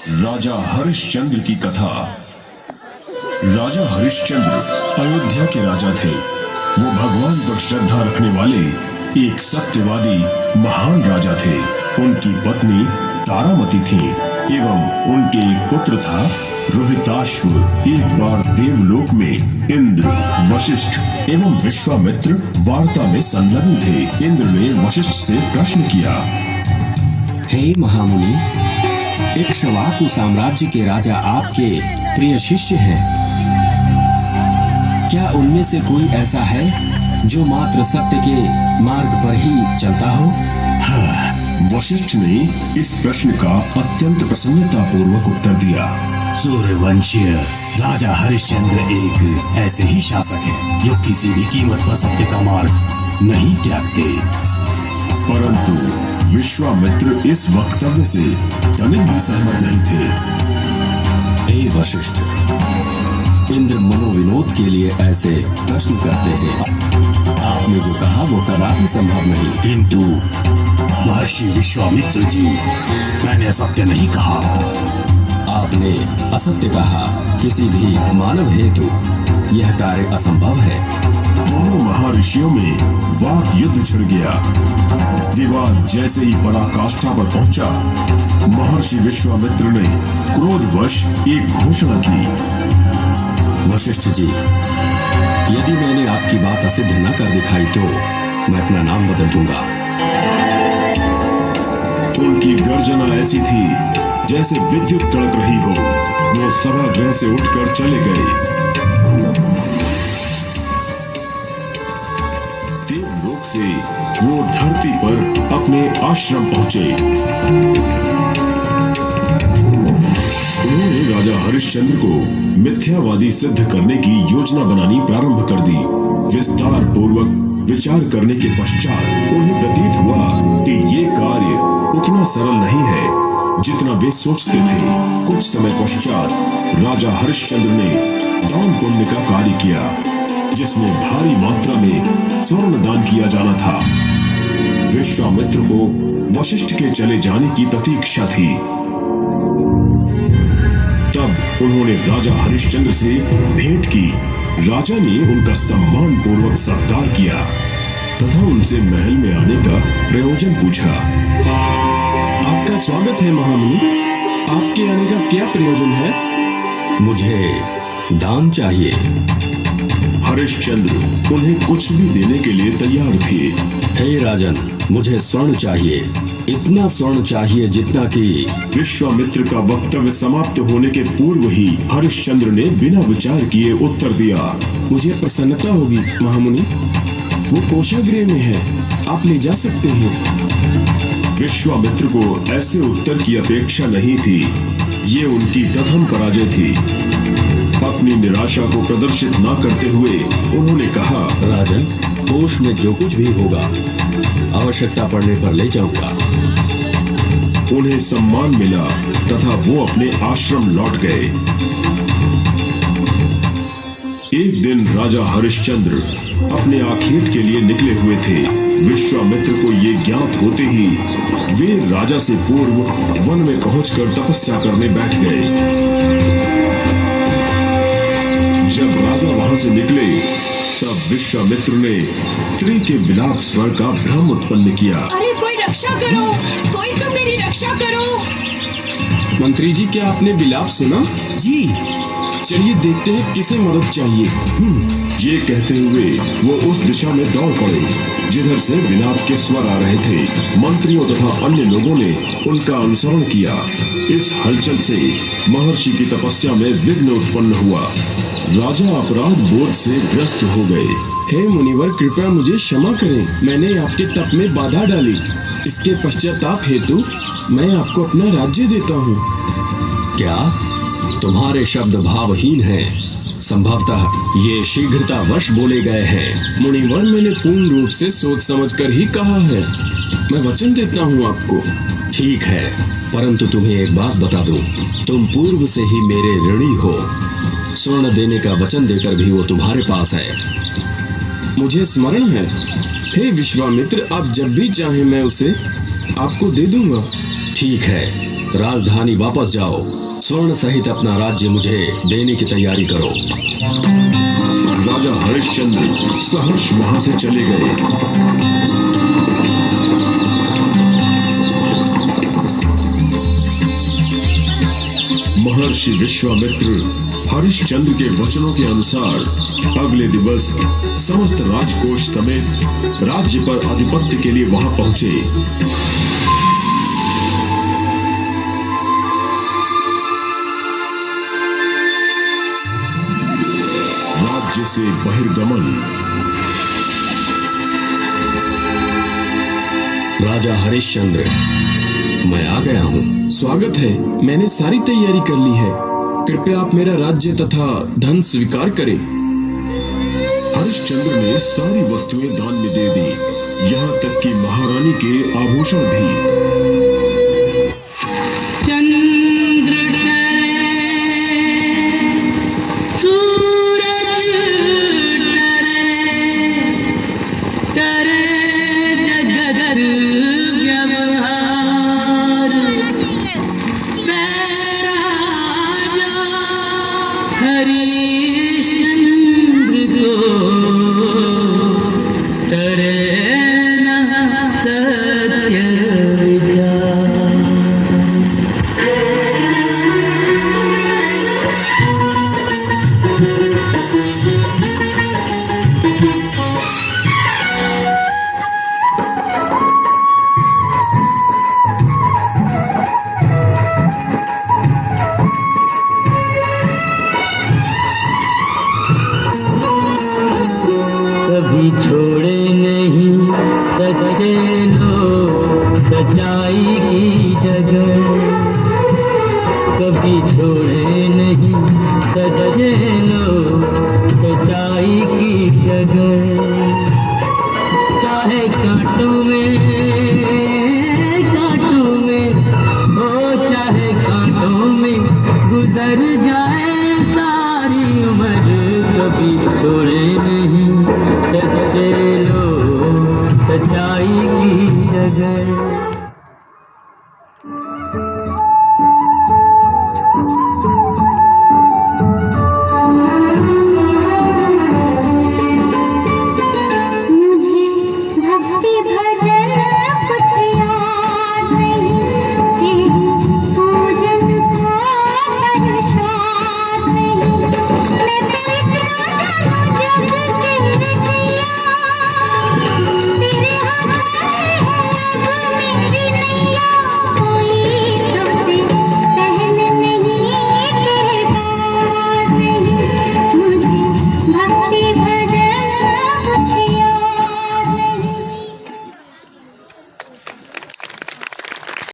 राजा हरिश्चंद्र की कथा। राजा हरिश्चंद्र अयोध्या के राजा थे। वो भगवान पर श्रद्धा रखने वाले एक सत्यवादी महान राजा थे। उनकी पत्नी तारामती थी एवं उनके एक पुत्र था रोहिताश्व। एक बार देवलोक में इंद्र, वशिष्ठ एवं विश्वामित्र वार्ता में संलग्न थे। इंद्र ने वशिष्ठ से प्रश्न किया, हे महामुनि, इक्ष्वाकु साम्राज्य के राजा आपके प्रिय शिष्य हैं। क्या उनमें से कोई ऐसा है जो मात्र सत्य के मार्ग पर ही चलता हो? हाँ, वशिष्ठ ने इस प्रश्न का अत्यंत प्रसन्नता पूर्वक उत्तर दिया। सूर्यवंशीय राजा हरिश्चंद्र एक ऐसे ही शासक हैं जो किसी भी कीमत पर सत्य का मार्ग नहीं त्यागते। परंतु विश्वामित्र इस वक्तव्य से तनिक भी सहमत नहीं थे। हे वशिष्ठ, इंद्र मनोविनोद के लिए ऐसे प्रश्न करते हैं। आपने जो कहा वो कदापि संभव नहीं। किंतु महर्षि विश्वामित्र जी, मैंने असत्य नहीं कहा। आपने असत्य कहा। किसी भी मानव हेतु यह कार्य असंभव है। दोनों महर्षियों में वाक युद्ध छिड़ गया। विवाद जैसे ही पराकाष्ठा पर पहुंचा, महर्षि विश्वामित्र ने क्रोधवश एक घोषणा की। वशिष्ठ जी, यदि मैंने आपकी बात असिद्ध न कर दिखाई तो मैं अपना नाम बदल दूंगा। उनकी गर्जना ऐसी थी जैसे विद्युत कड़क रही हो। वो सभागृह से उठकर चले गए। देवलोक से वो धरती पर अपने आश्रम पहुंचे। उन्होंने राजा हरिश्चंद्र को मिथ्यावादी सिद्ध करने की योजना बनानी प्रारंभ कर दी। विस्तार पूर्वक विचार करने के पश्चात उन्हें प्रतीत हुआ कि ये कार्य उतना सरल नहीं है जितना वे सोचते थे। कुछ समय पश्चात राजा हरिश्चंद्र ने दान पुण्य का कार्य किया, जिसमें भारी मात्रा में स्वर्ण दान किया जाना था। विश्वामित्र को वशिष्ठ के चले जाने की प्रतीक्षा थी। तब उन्होंने राजा हरिश्चंद्र से भेंट की। राजा ने उनका सम्मान पूर्वक सत्कार किया तथा उनसे महल में आने का प्रयोजन पूछा। आपका स्वागत है महामुनि। आपके आने का क्या प्रयोजन है? मुझे दान चाहिए। हरिश्चंद्र उन्हें कुछ भी देने के लिए तैयार थे। हे राजन, मुझे स्वर्ण चाहिए। इतना स्वर्ण चाहिए जितना कि विश्वामित्र का वक्तव्य समाप्त होने के पूर्व ही हरिश्चंद्र ने बिना विचार किए उत्तर दिया। मुझे प्रसन्नता होगी महामुनि। वो कोषागृह में है, आप ले जा सकते हैं। विश्वामित्र को ऐसे उत्तर की अपेक्षा नहीं थी। ये उनकी प्रथम पराजय थी। अपनी निराशा को प्रदर्शित न करते हुए उन्होंने कहा, राजन, कोष में जो कुछ भी होगा आवश्यकता पड़ने पर ले जाऊंगा। उन्हें सम्मान मिला तथा वो अपने आश्रम लौट गए। एक दिन राजा हरिश्चंद्र अपने आखेट के लिए निकले हुए थे। विश्वामित्र को ये ज्ञात होते ही वे राजा से पूर्व वन में पहुंचकर तपस्या करने बैठ गए। जब राजा वहां से निकले तब विश्वामित्र ने स्त्री के विलाप स्वर का भ्रम उत्पन्न किया। अरे कोई रक्षा करो, कोई तो मेरी रक्षा करो। मंत्री जी, क्या आपने विलाप सुना? जी, चलिए देखते हैं किसे मदद चाहिए। ये कहते हुए वो उस दिशा में दौड़ पड़े जिधर से विलाप के स्वर आ रहे थे। मंत्रियों तथा अन्य लोगों ने उनका अनुसरण किया। इस हलचल से महर्षि की तपस्या में विघ्न उत्पन्न हुआ। राजा अपराध बोध से ग्रस्त हो गए। हे मुनिवर, कृपया मुझे क्षमा करें। मैंने आपके तप में बाधा डाली। इसके पश्चाताप हेतु मैं आपको अपना राज्य देता हूँ। क्या तुम्हारे शब्द भावहीन हैं? संभवतः ये शीघ्रतावश बोले गए हैं। मुनिवर, मैंने पूर्ण रूप से सोच समझकर ही कहा है। मैं वचन देता हूँ आपको। ठीक है, परंतु तुम्हें एक बात बता दूं, तुम पूर्व से ही मेरे ऋणी हो। स्वर्ण देने का वचन देकर भी वो तुम्हारे पास है। मुझे स्मरण है। हे विश्वामित्र, आप जब भी चाहे मैं उसे आपको दे दूंगा। ठीक है, राजधानी वापस जाओ। स्वर्ण सहित अपना राज्य मुझे देने की तैयारी करो। राजा हरिश्चंद्र सहर्ष वहां से चले गए। महर्षि विश्वामित्र हरिश्चंद्र के वचनों के अनुसार अगले दिवस समस्त राजकोष समेत राज्य पर आधिपत्य के लिए वहां पहुंचे। राज्य से बहिर्गमन। राजा हरिश्चंद्र, मैं आ गया हूँ। स्वागत है। मैंने सारी तैयारी कर ली है। कृपया आप मेरा राज्य तथा धन स्वीकार करें। हरिश्चंद्र ने सारी वस्तुएं दान में दे दी, यहाँ तक कि महारानी के आभूषण भी। कभी छोड़े नहीं सच्चे लोग सच्चाई की डगर, कभी छोड़े नहीं सच्चे लोग सच्चाई की डगर। चाहे कांटों में हो, चाहे कांटों में गुजर जाए सारी उम्र, कभी छोड़े नहीं सच्चे लोग सच्चाई की जगह।